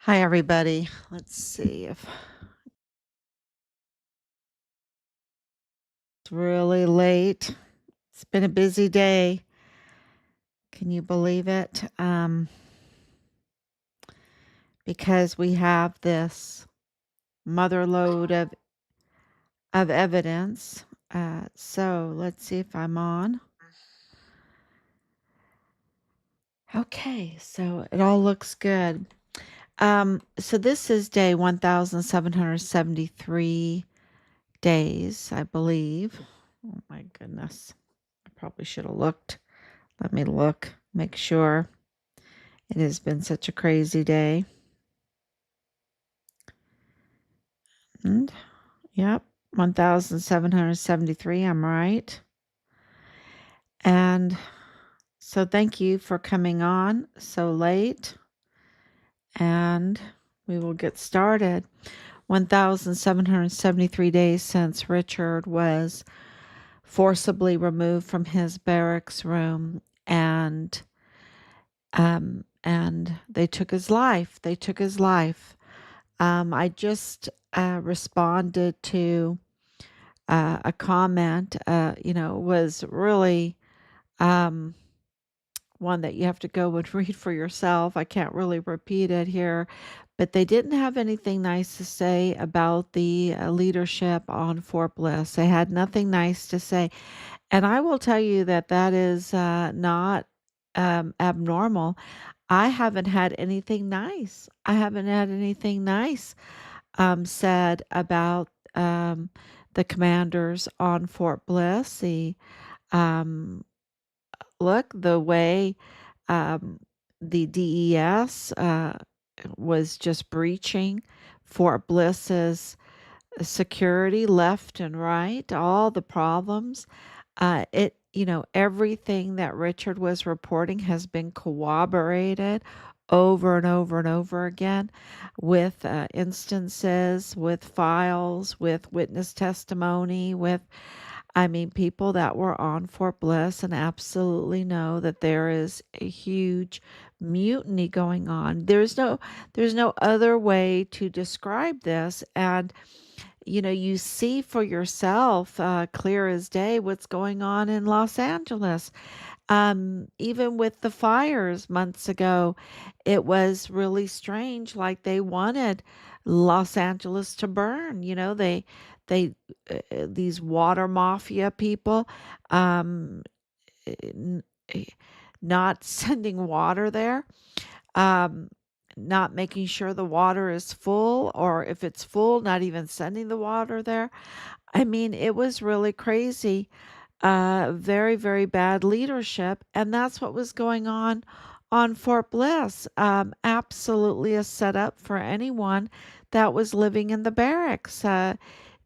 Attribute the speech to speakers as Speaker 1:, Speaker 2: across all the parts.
Speaker 1: Hi, everybody. Let's see if it's really late. It's been a busy day. Can you believe it? Because we have this mother load of evidence. So let's see if I'm on. Okay, so it all looks good. So this is day 1,773 days, I believe. Oh my goodness. I probably should have looked. Let me look, make sure. It has been such a crazy day. And yep, 1,773. I'm right. And so thank you for coming on so late. And we will get started. 1,773 days since Richard was forcibly removed from his barracks room and they took his life. They took his life. I just responded to a comment, was really um, one that you have to go and read for yourself. I can't really repeat it here, but they didn't have anything nice to say about the leadership on Fort Bliss. They had nothing nice to say. And I will tell you that that is not abnormal. I haven't had anything nice. I haven't had anything nice said about the commanders on Fort Bliss. Um, the way um, the DES was just breaching Fort Bliss's security left and right, all the problems. Everything that Richard was reporting has been corroborated over and over and over again with instances, with files, with witness testimony, people that were on Fort Bliss and absolutely know that there is a huge mutiny going on. There's no other way to describe this. And you see for yourself, clear as day, what's going on in Los Angeles. Even with the fires months ago, it was really strange. Like they wanted Los Angeles to burn. These water mafia people, um, n- eh, not sending water there, um, not making sure the water is full, or if it's full, not even sending the water there. I mean, it was really crazy. Very, very bad leadership. And that's what was going on Fort Bliss. Absolutely a setup for anyone that was living in the barracks.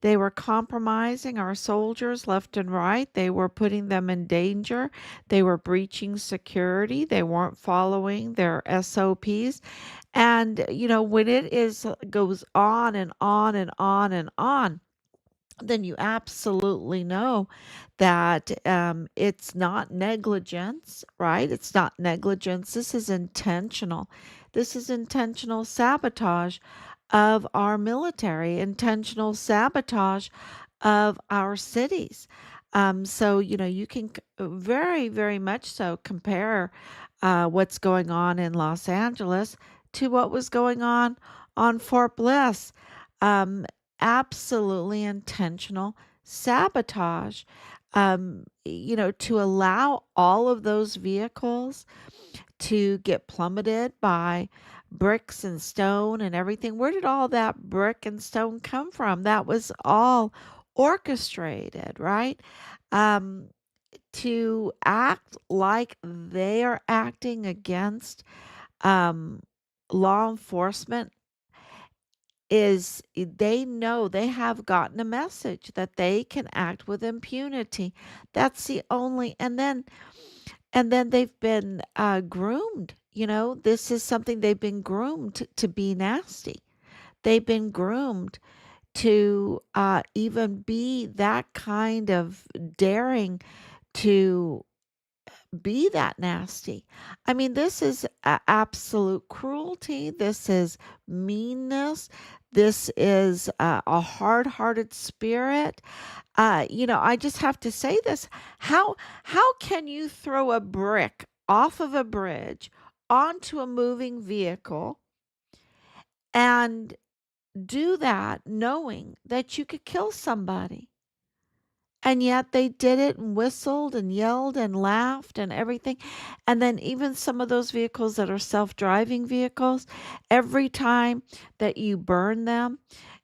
Speaker 1: They were compromising our soldiers left and right. They were putting them in danger. They were breaching security. They weren't following their SOPs. And when it is goes on and on and on and on, then you absolutely know that it's not negligence, right? It's not negligence. This is intentional. This is intentional sabotage of our military, intentional sabotage of our cities. So, you can very, very much so compare what's going on in Los Angeles to what was going on Fort Bliss. Um, Absolutely intentional sabotage. To allow all of those vehicles to get plummeted by bricks and stone and everything. Where did all that brick and stone come from? That was all orchestrated, right? Um, to act like they are acting against um, law enforcement is they know they have gotten a message that they can act with impunity. That's the only, and then they've been groomed. This is something they've been groomed to be nasty. They've been groomed to even be that kind of daring to be that nasty. I mean, this is absolute cruelty. This is meanness. This is a hard-hearted spirit. I just have to say this. How can you throw a brick off of a bridge onto a moving vehicle and do that knowing that you could kill somebody? And yet they did it and whistled and yelled and laughed and everything. And then even some of those vehicles that are self-driving vehicles, every time that you burn them,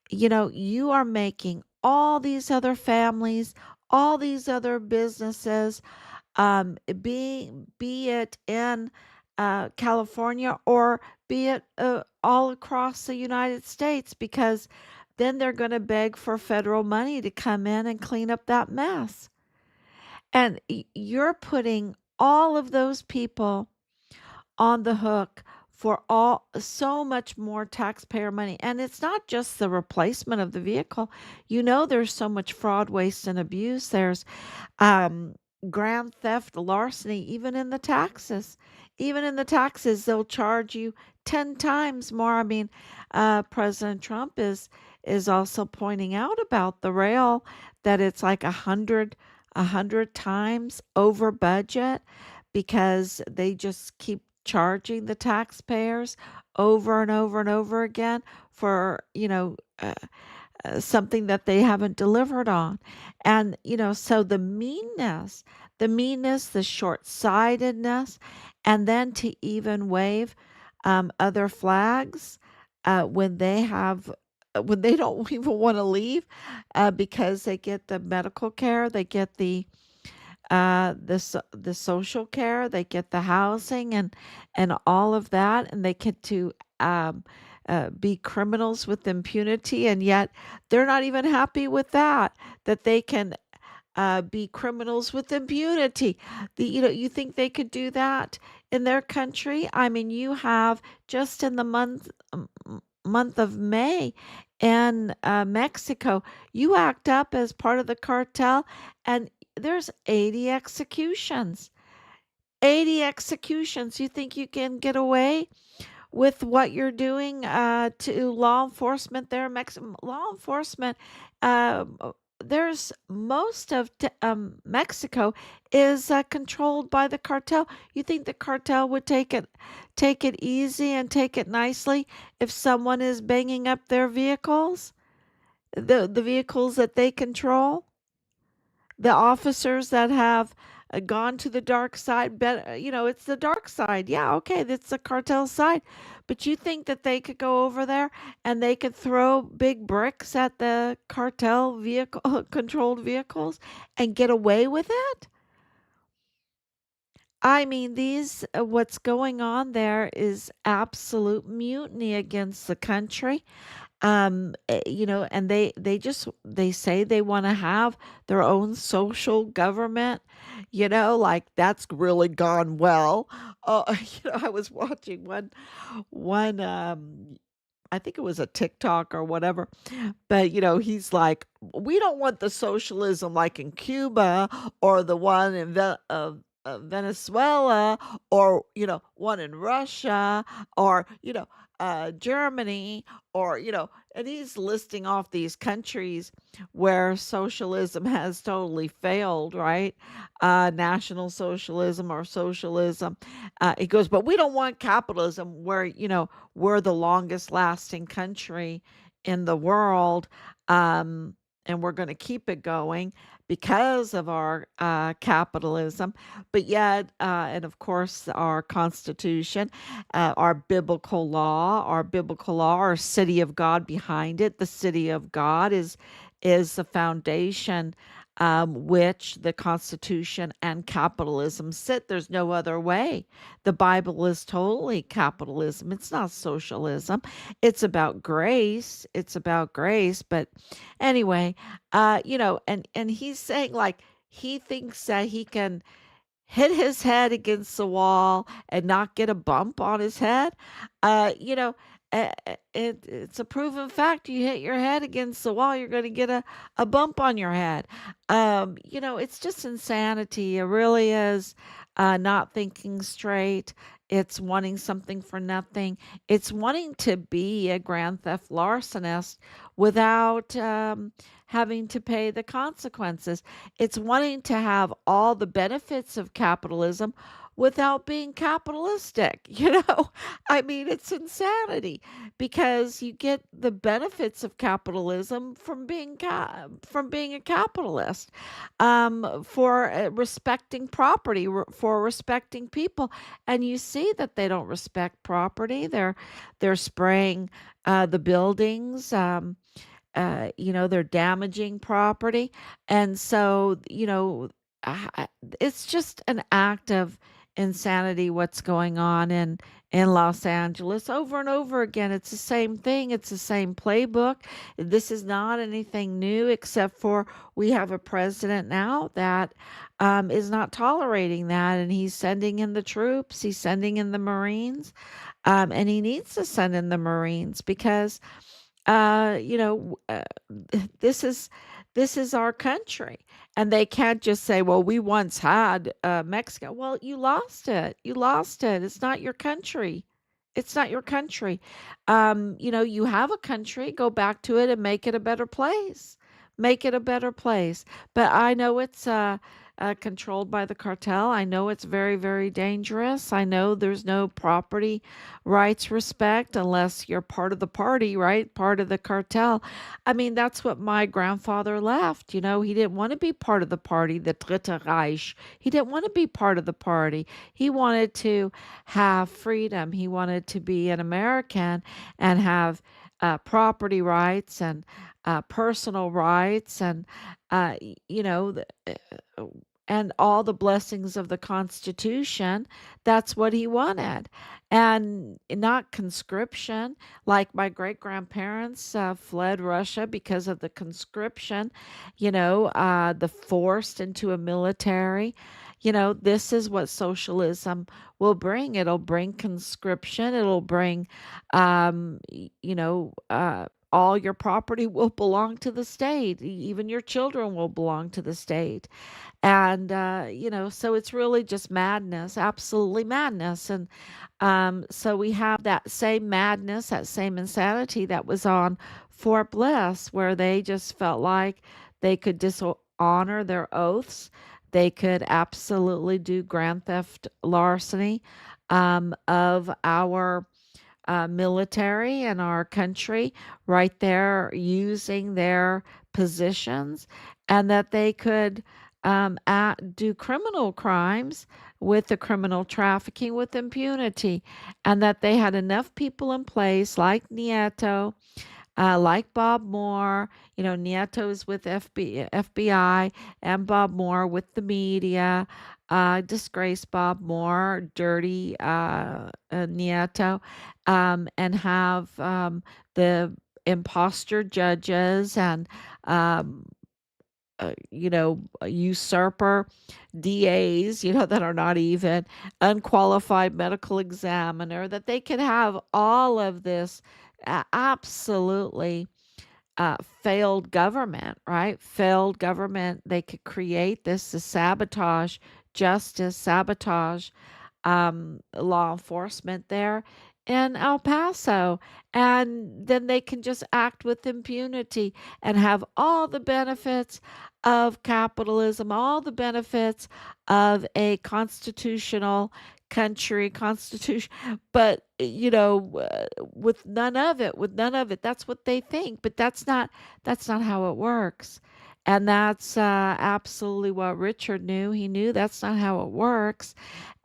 Speaker 1: you are making all these other families, all these other businesses, be it in California or be it all across the United States, because then they're going to beg for federal money to come in and clean up that mess. And you're putting all of those people on the hook for all so much more taxpayer money. And it's not just the replacement of the vehicle. There's so much fraud, waste, and abuse. There's um, grand theft, larceny, even in the taxes. Even in the taxes, they'll charge you 10 times more. I mean, President Trump is also pointing out about the rail that it's like a hundred times over budget because they just keep charging the taxpayers over and over and over again for something that they haven't delivered on. And, so the meanness, the short sightedness, and then to even wave other flags when when they don't even want to leave because they get the medical care, they get the social care, they get the housing and all of that, and they get to um, be criminals with impunity, and yet they're not even happy with that they can be criminals with impunity. You think they could do that in their country? I mean, you have just in the month of May in Mexico, you act up as part of the cartel, and there's 80 executions. 80 executions. You think you can get away with what you're doing to law enforcement there? Law enforcement, there's most of Mexico is controlled by the cartel. You think the cartel would take it easy and take it nicely if someone is banging up their vehicles, the vehicles that they control? The officers that have gone to the dark side, it's the dark side. Yeah, okay, that's the cartel side. But you think that they could go over there and they could throw big bricks at the cartel vehicle controlled vehicles and get away with it? I mean, what's going on there is absolute mutiny against the country. And they say they want to have their own social government, like that's really gone well. I was watching one I think it was a TikTok or whatever, but he's like, we don't want the socialism like in Cuba or the one in Venezuela, or one in Russia, or Germany, or and he's listing off these countries where socialism has totally failed, right? National socialism or socialism. He goes, but we don't want capitalism where we're the longest lasting country in the world. And we're going to keep it going because of our capitalism, but yet, and of course, our Constitution, our biblical law, our city of God behind it. The city of God is the foundation which the Constitution and capitalism sit. There's no other way. The Bible is totally capitalism. It's not socialism. It's about grace. It's about grace. But anyway, and he's saying like he thinks that he can hit his head against the wall and not get a bump on his head. Uh, you know, it's a proven fact. You hit your head against the wall, you're going to get a bump on your head. It's just insanity. It really is. not thinking straight. It's wanting something for nothing. It's wanting to be a grand theft larcenist without having to pay the consequences. It's wanting to have all the benefits of capitalism without being capitalistic. I mean, it's insanity because you get the benefits of capitalism from being a capitalist, for respecting property, for respecting people, and you see that they don't respect property. They're spraying the buildings. They're damaging property, and so it's just an act of insanity what's going on in Los Angeles over and over again. It's the same thing. It's the same playbook. This is not anything new, except for we have a president now that is not tolerating that, and he's sending in the troops. He's sending in the Marines, and he needs to send in the Marines because this is our country, and they can't just say, "Well, we once had Mexico." Well, you lost it. You lost it. It's not your country. It's not your country. You have a country. Go back to it and make it a better place. Make it a better place. But I know it's controlled by the cartel. I know it's very, very dangerous. I know there's no property rights respect unless you're part of the party, right? Part of the cartel. I mean, that's what my grandfather left. He didn't want to be part of the party, the Dritte Reich. He didn't want to be part of the party. He wanted to have freedom. He wanted to be an American and have property rights and personal rights and, uh, you know, the, uh, and all the blessings of the Constitution. That's what he wanted. And not conscription, like my great grandparents fled Russia because of the conscription, the forced into a military. This is what socialism will bring. It'll bring conscription. It'll bring, all your property will belong to the state. Even your children will belong to the state. And, so it's really just madness, absolutely madness. And so we have that same madness, that same insanity that was on Fort Bliss, where they just felt like they could dishonor their oaths. They could absolutely do grand theft larceny of our military and our country right there using their positions, and that they could do criminal crimes with the criminal trafficking with impunity, and that they had enough people in place like Nieto, like Bob Moore. Nieto's with FBI, and Bob Moore with the media. Disgrace Bob Moore, dirty Nieto, and have the imposter judges and um, usurper DAs, that are not even unqualified medical examiner, that they could have all of this absolutely failed government, right? Failed government. They could create this to sabotage justice, sabotage law enforcement there in El Paso. And then they can just act with impunity and have all the benefits of capitalism, all the benefits of a constitutional country, constitution, but with none of it. That's what they think, but that's not how it works. And that's absolutely what Richard knew. He knew that's not how it works.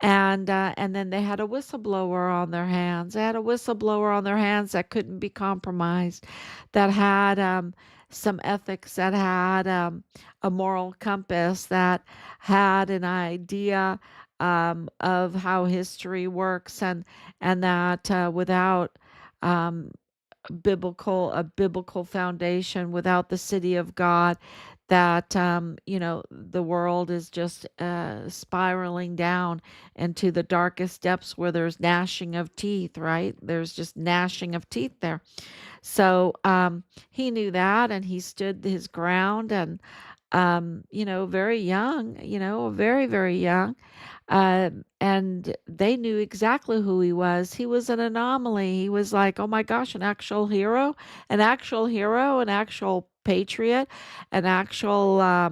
Speaker 1: And then they had a whistleblower on their hands. They had a whistleblower on their hands that couldn't be compromised, that had some ethics, that had a moral compass, that had an idea of how history works, and that without um, a biblical foundation, without the city of God, that the world is just spiraling down into the darkest depths where there's gnashing of teeth, right? There's just gnashing of teeth there. So he knew that, and he stood his ground, and very young, very, very young. And they knew exactly who he was. He was an anomaly. He was like, oh my gosh, an actual hero, an actual patriot, an actual uh,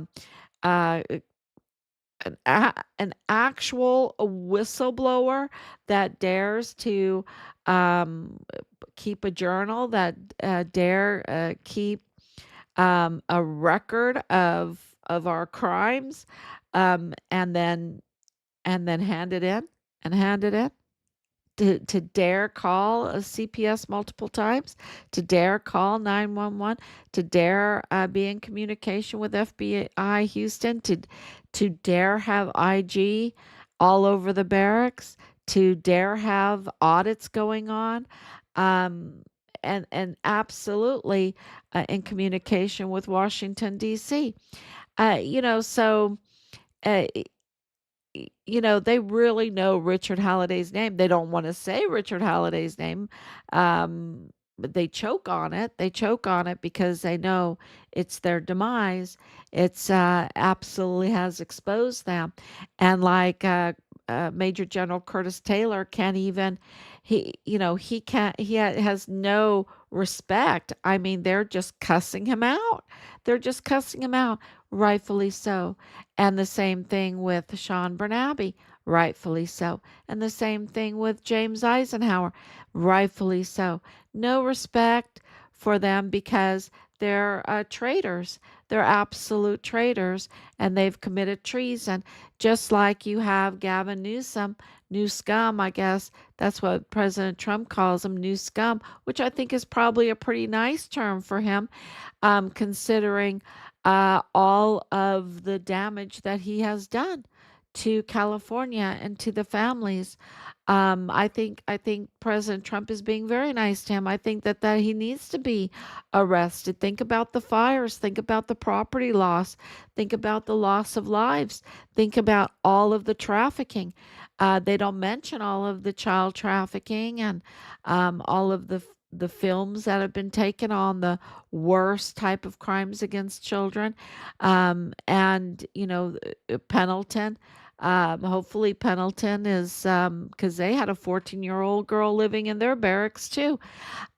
Speaker 1: an actual whistleblower that dares to um, keep a journal, that dare keep a record of our crimes, and then hand it in, to dare call a CPS multiple times, to dare call 911, to dare be in communication with FBI Houston, to dare have IG all over the barracks, to dare have audits going on, um, and absolutely in communication with Washington D.C. So. Uh, they really know Richard Halliday's name. They don't want to say Richard Halliday's name, but they choke on it. They choke on it because they know it's their demise. It's absolutely has exposed them. And like Major General Curtis Taylor can't even, he can't, has no respect. I mean, they're just cussing him out. They're just cussing him out, rightfully so. And the same thing with Sean Bernabe, rightfully so. And the same thing with James Eisenhower, rightfully so. No respect for them because they're traitors. They're absolute traitors, and they've committed treason. Just like you have Gavin Newsom, new scum, I guess that's what President Trump calls him, new scum, which I think is probably a pretty nice term for him, considering all of the damage that he has done to California and to the families. I think President Trump is being very nice to him. I think that he needs to be arrested. Think about the fires. Think about the property loss. Think about the loss of lives. Think about all of the trafficking. They don't mention all of the child trafficking and all of the films that have been taken on the worst type of crimes against children. And Pendleton. Hopefully Pendleton is because they had a 14-year-old girl living in their barracks too.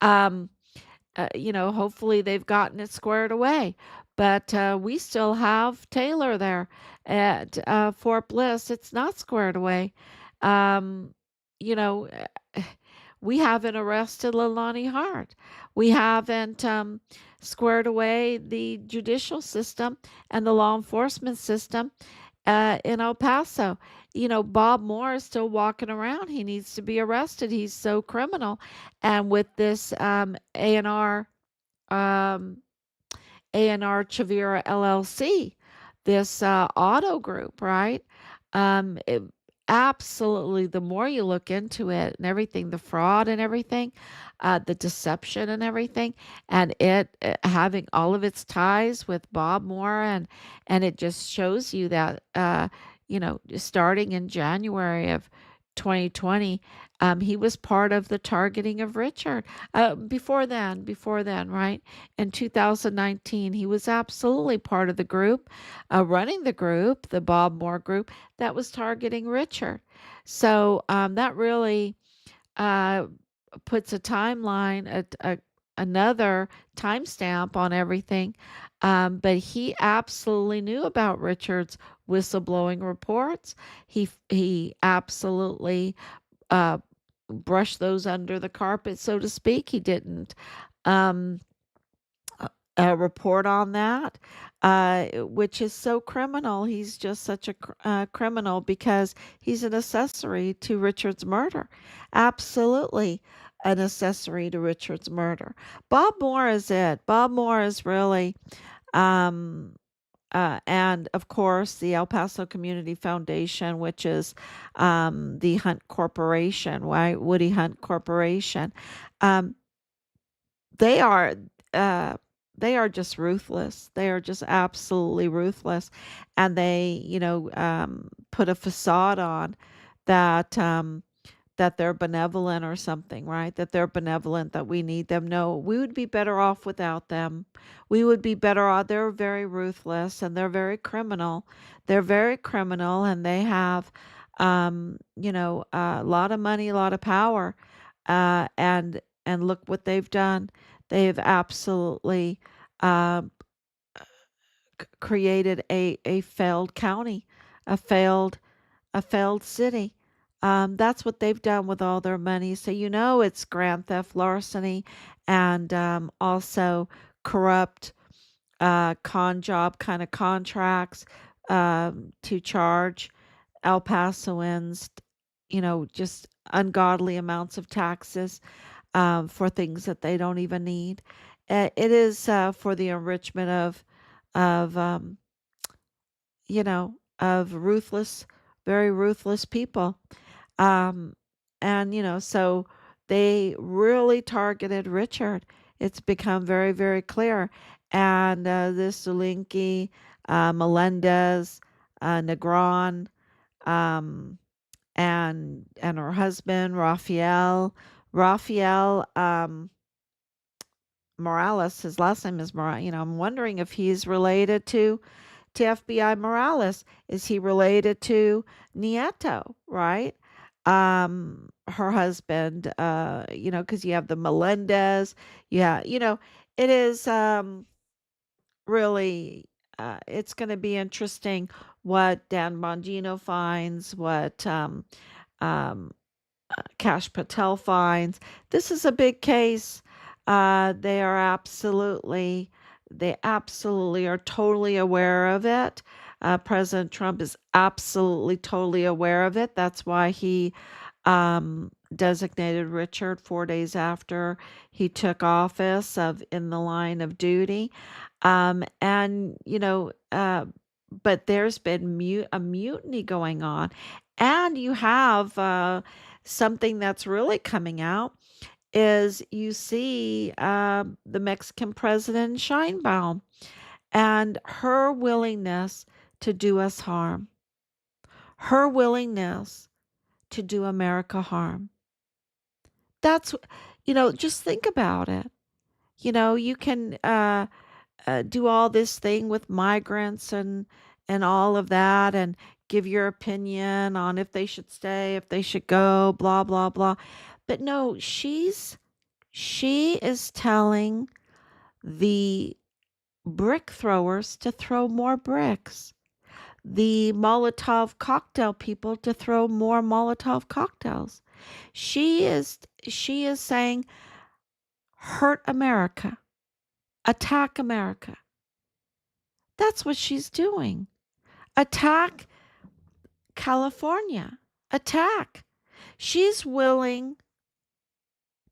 Speaker 1: Um, Hopefully they've gotten it squared away. But we still have Taylor there at Fort Bliss. It's not squared away. Um, you know, we haven't arrested Leilani Hart. We haven't squared away the judicial system and the law enforcement system in El Paso. Bob Moore is still walking around. He needs to be arrested. He's so criminal. And with this A&R um, A&R Chavira LLC, this auto group, right? It, absolutely, the more you look into it and everything, the fraud and everything, the deception and everything, and it having all of its ties with Bob Moore, and it just shows you that, starting in January of 2020, he was part of the targeting of Richard. Before then, right? In 2019, he was absolutely part of the group, running the group, the Bob Moore group, that was targeting Richard. So that really uh, puts a timeline, another timestamp on everything. But he absolutely knew about Richard's whistleblowing reports. He absolutely uh, brushed those under the carpet, so to speak. He didn't um, report on that, which is so criminal. He's just such a criminal because he's an accessory to Richard's murder. Absolutely an accessory to Richard's murder. Bob Moore is it. Bob Moore is really, um, and of course, the El Paso Community Foundation, which is the Hunt Corporation, right? Woody Hunt Corporation. Um, they are uh they are just ruthless. They are just absolutely ruthless. And they, put a facade on that that they're benevolent or something, right? That they're benevolent, that we need them. No, we would be better off without them. We would be better off. They're very ruthless and they're very criminal. They're very criminal and they have A lot of money, a lot of power, and look what they've done. They've absolutely uh, created a failed county, a failed a failed city. That's what they've done with all their money. So it's grand theft, larceny, and also corrupt con job kind of contracts to charge El Pasoans, just ungodly amounts of taxes for things that they don't even need. It is for the enrichment of of ruthless, very ruthless people. Um, and so they really targeted Richard. It's become very, very clear. And this Zulinki, Melendez, Negron, um, and her husband Rafael Morales. His last name is Morales. I'm wondering if he's related to FBI Morales. Is he related to Nieto, right? Her husband, because you have the Melendez. Yeah, it is really, it's going to be interesting what Dan Bongino finds, what um, Cash Patel finds. This is a big case. They absolutely are totally aware of it. President Trump is absolutely totally aware of it. That's why he designated Richard 4 days after he took office of in the line of duty. And but there's been a mutiny going on, and you have something that's really coming out is you see the Mexican president Scheinbaum and her willingness to do us harm, her willingness to do America harm. That's, just think about it. You can do all this thing with migrants and all of that, and give your opinion on if they should stay, if they should go, blah blah blah. But no, she is telling the brick throwers to throw more bricks, the Molotov cocktail people to throw more Molotov cocktails. She is saying hurt America, attack America. That's what she's doing. Attack California. Attack. She's willing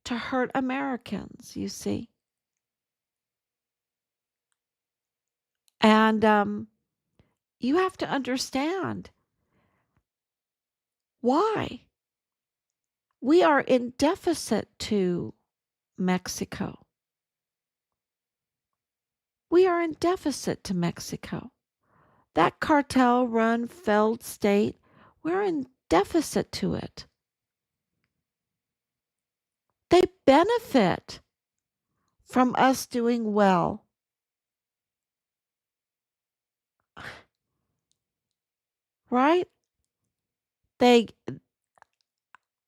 Speaker 1: to hurt Americans, you see. And you have to understand why. We are in deficit to Mexico. We are in deficit to Mexico. That cartel run failed state, we're in deficit to it. They benefit from us doing well. Right? They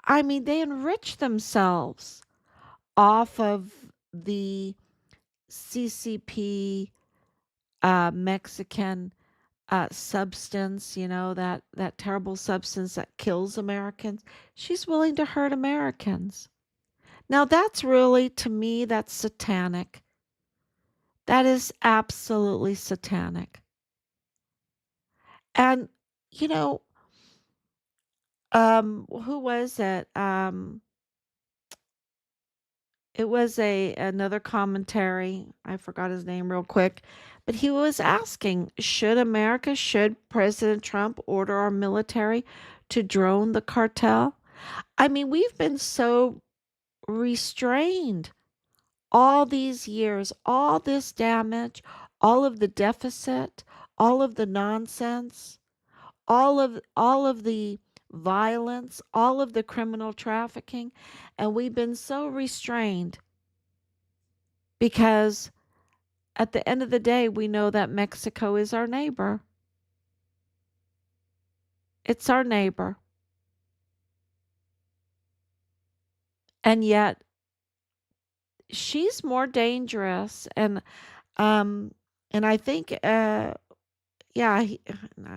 Speaker 1: they enrich themselves off of the CCP Mexican substance, that terrible substance that kills Americans. She's willing to hurt Americans. Now, that's really, to me, that's satanic. That is absolutely satanic. And, you know, who was it? It was another commentary. I forgot his name real quick, but he was asking, should President Trump order our military to drone the cartel? We've been so restrained all these years, all this damage, all of the deficit, all of the nonsense, all of the violence, all of the criminal trafficking, and we've been so restrained because at the end of the day we know that Mexico is our neighbor. It's our neighbor. And yet she's more dangerous. Um and I think yeah,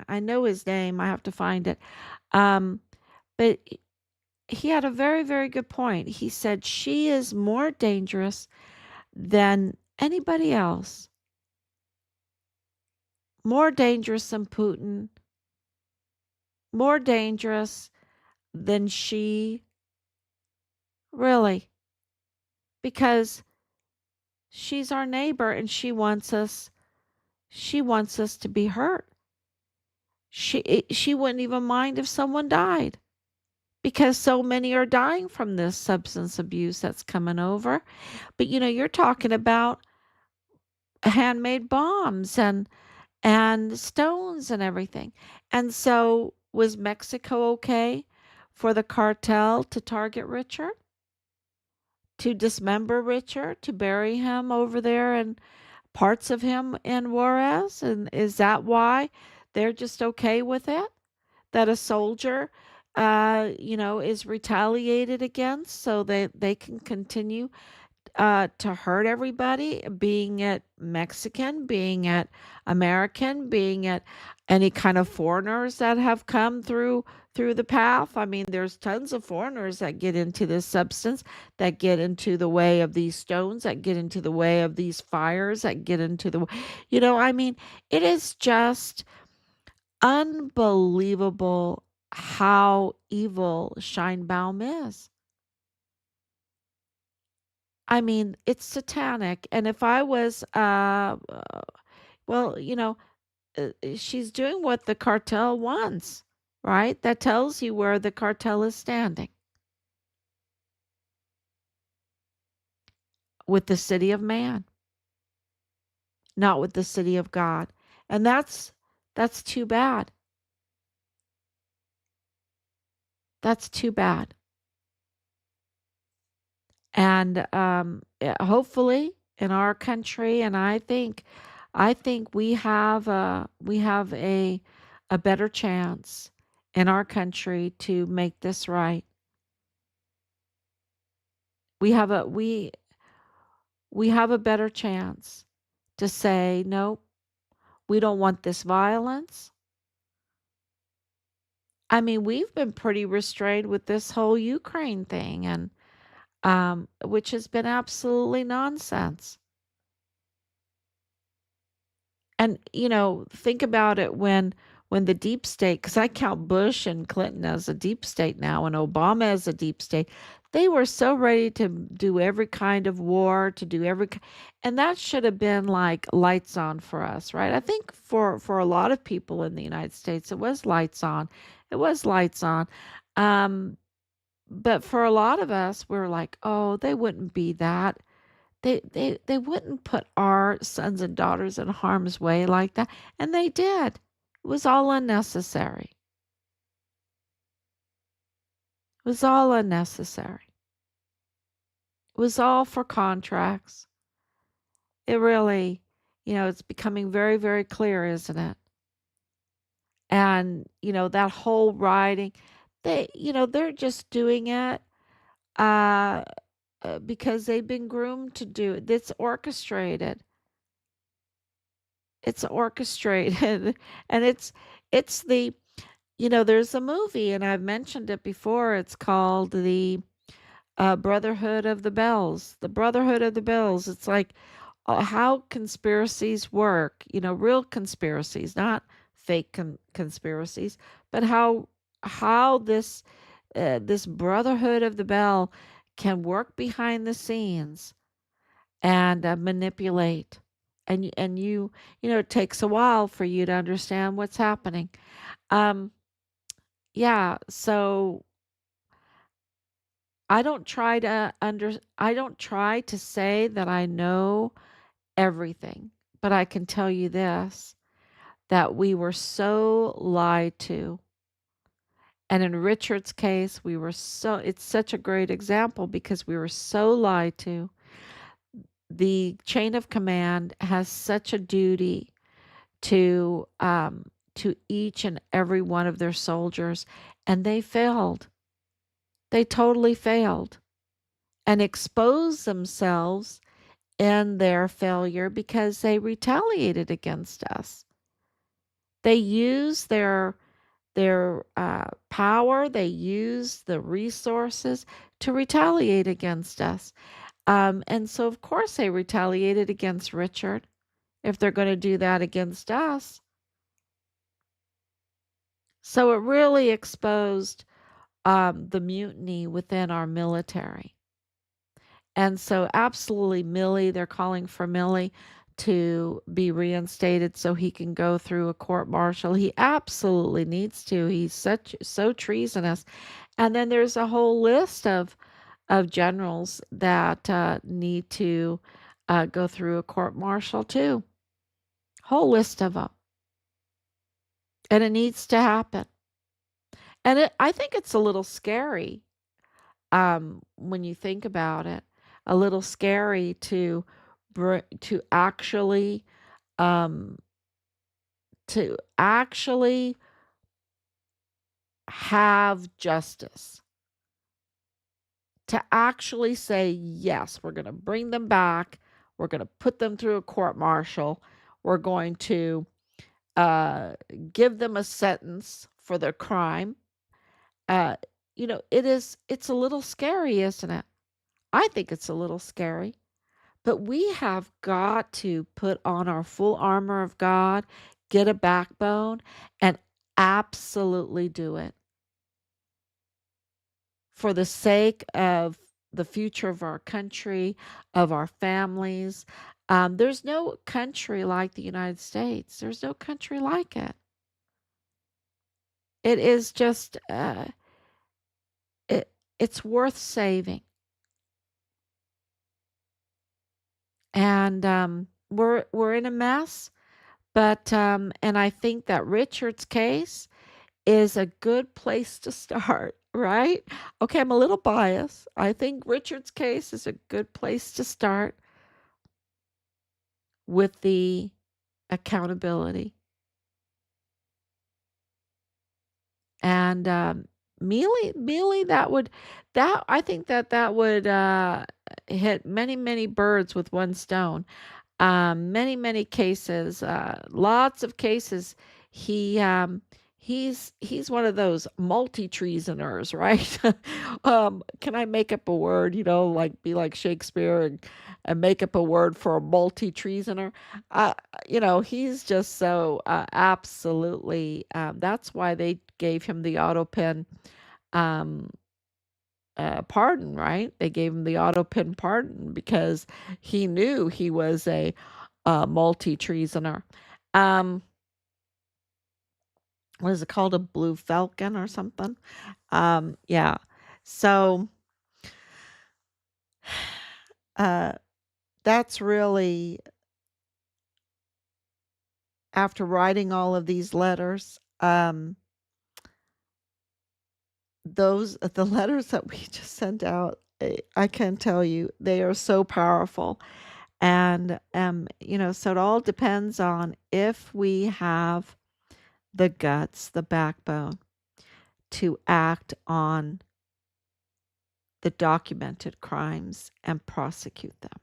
Speaker 1: I know his name. I have to find it. Um but he had a very, very good point. He said she is more dangerous than anybody else, more dangerous than Putin, more dangerous than she, really, because she's our neighbor and she wants us to be hurt. She wouldn't even mind if someone died because so many are dying from this substance abuse that's coming over. But you're talking about handmade bombs and stones and everything. And so, was Mexico okay for the cartel to target Richard, to dismember Richard, to bury him over there and parts of him in Juarez? And is that why they're just okay with it? That a soldier, is retaliated against so that they can continue to hurt everybody, being it Mexican, being it American, being it any kind of foreigners that have come through the path. I mean, there's tons of foreigners that get into this substance, that get into the way of these stones, that get into the way of these fires, that get into the, I mean, it is just unbelievable how evil Scheinbaum is. I mean, it's satanic. And if I was, well, she's doing what the cartel wants, right? That tells you where the cartel is standing, with the city of man, not with the city of God. And that's too bad. That's too bad. And hopefully in our country, and I think we have a better chance in our country to make this right. We have a better chance to say no, we don't want this violence. I mean, we've been pretty restrained with this whole Ukraine thing, and which has been absolutely nonsense. And think about it, when the deep state, because I count Bush and Clinton as a deep state now, and Obama as a deep state, they were so ready to do every kind of war, to do and that should have been like lights on for us, right? I think for a lot of people in the United States, it was lights on. It was lights on. Um, but for a lot of us, we're like, oh, they wouldn't be that. They wouldn't put our sons and daughters in harm's way like that, and they did. It was all unnecessary. It was all unnecessary. It was all for contracts. It really, it's becoming very, very clear, isn't it? And that whole rioting, they're just doing it uh, because they've been groomed to do it. It's orchestrated. It's orchestrated, and it's the there's a movie, and I've mentioned it before. It's called the Brotherhood of the Bells. The Brotherhood of the Bells. It's like how conspiracies work. Real conspiracies, not fake conspiracies, but how this Brotherhood of the Bell can work behind the scenes and manipulate. And it takes a while for you to understand what's happening. Um, yeah, so I don't try to say that I know everything, but I can tell you this, that we were so lied to. And in Richard's case, it's such a great example because we were so lied to. The chain of command has such a duty to each and every one of their soldiers, and they failed. They totally failed. and expose themselves in their failure because they retaliated against us. They use their power, they use the resources to retaliate against us. And so, of course, they retaliated against Richard if they're going to do that against us. So it really exposed the mutiny within our military. And so, absolutely, Millie, they're calling for Millie to be reinstated so he can go through a court martial. He absolutely needs to. He's so treasonous. And then there's a whole list of generals that need to go through a court martial too. Whole list of them, and it needs to happen. And I think it's a little scary when you think about it. A little scary to actually um, to actually have justice, to actually say, yes, we're going to bring them back. We're going to put them through a court martial. We're going to uh, give them a sentence for their crime. Uh, it's a little scary, isn't it? I think it's a little scary. But we have got to put on our full armor of God, get a backbone, and absolutely do it for the sake of the future of our country, of our families. There's no country like the United States. There's no country like it. It is just it's worth saving. And we're in a mess, but and I think that Richard's case is a good place to start, right? Okay, I'm a little biased. I think Richard's case is a good place to start with the accountability. And Mealy, that I think that would hit many birds with one stone. Many cases, lots of cases. He he's one of those multi-treasoners, right? Can I make up a word? Like be like Shakespeare and make up a word for a multi-treasoner. Uh, he's just so absolutely. That's why they gave him the auto pen um, pardon, right? They gave him the auto pen pardon because he knew he was a multi treasoner. Um, what is it called? A blue falcon or something? Yeah. So uh, that's really after writing all of these letters. The letters that we just sent out, I can tell you, they are so powerful. And so it all depends on if we have the guts, the backbone to act on the documented crimes and prosecute them.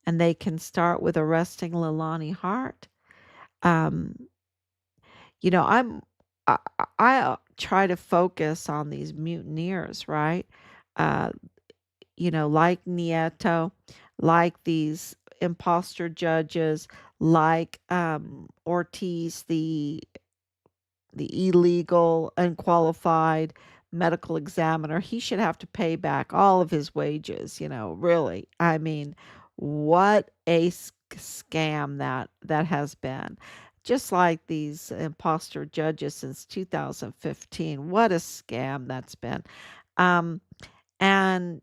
Speaker 1: And they can start with arresting Leilani Hart. Um, I'm I try to focus on these mutineers, right? Uh, like Nieto, like these imposter judges, like Ortiz, the illegal, unqualified medical examiner. He should have to pay back all of his wages, really. I mean, what a scam that has been. Just like these imposter judges since 2015. What a scam that's been. Um, and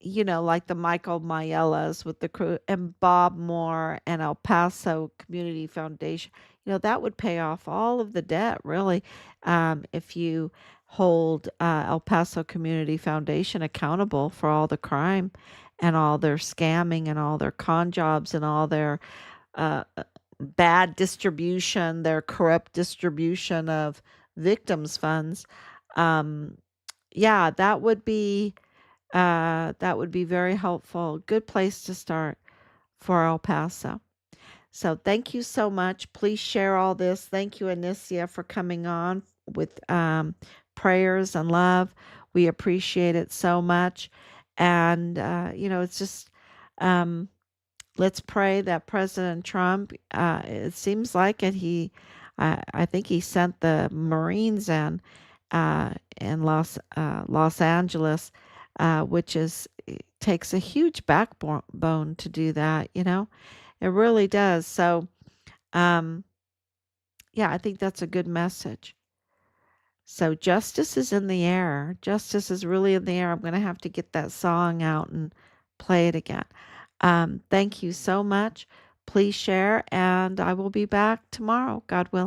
Speaker 1: like the Michael Mayelas with the crew and Bob Moore and El Paso Community Foundation, that would pay off all of the debt, really, if you hold El Paso Community Foundation accountable for all the crime and all their scamming and all their con jobs and all their uh, bad distribution, their corrupt distribution of victims' funds. Yeah, that would be That would be very helpful. Good place to start for El Paso. So thank you so much. Please share all this. Thank you, Anicia, for coming on with prayers and love. We appreciate it so much. And, it's just, um, let's pray that President Trump, it seems like it, I think he sent the Marines in Los Angeles, which takes a huge backbone to do that, it really does. So, um, yeah, I think that's a good message. So justice is in the air. Justice is really in the air. I'm going to have to get that song out and play it again. Thank you so much. Please share, and I will be back tomorrow, God willing.